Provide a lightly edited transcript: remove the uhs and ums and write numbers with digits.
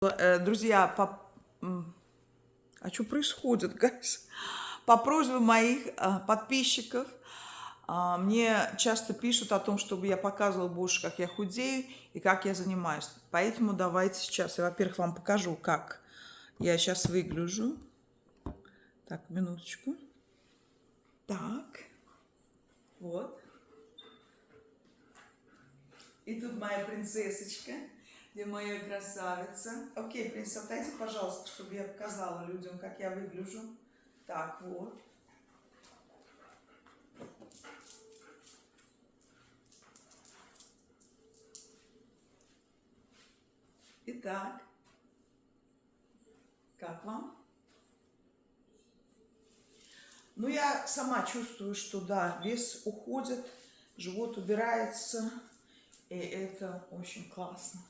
Друзья, а что происходит, guys? По просьбе моих подписчиков мне часто пишут о том, чтобы я показывала больше, как я худею и как я занимаюсь. Поэтому давайте сейчас я, во-первых, вам покажу, как я сейчас выгляжу. Так, минуточку. Так, вот. И тут моя принцессочка, где моя красавица. Окей, принцесса, отойди, пожалуйста, чтобы я показала людям, как я выгляжу. Так, вот. Итак, как вам? Ну, я сама чувствую, что да, вес уходит, живот убирается, и это очень классно.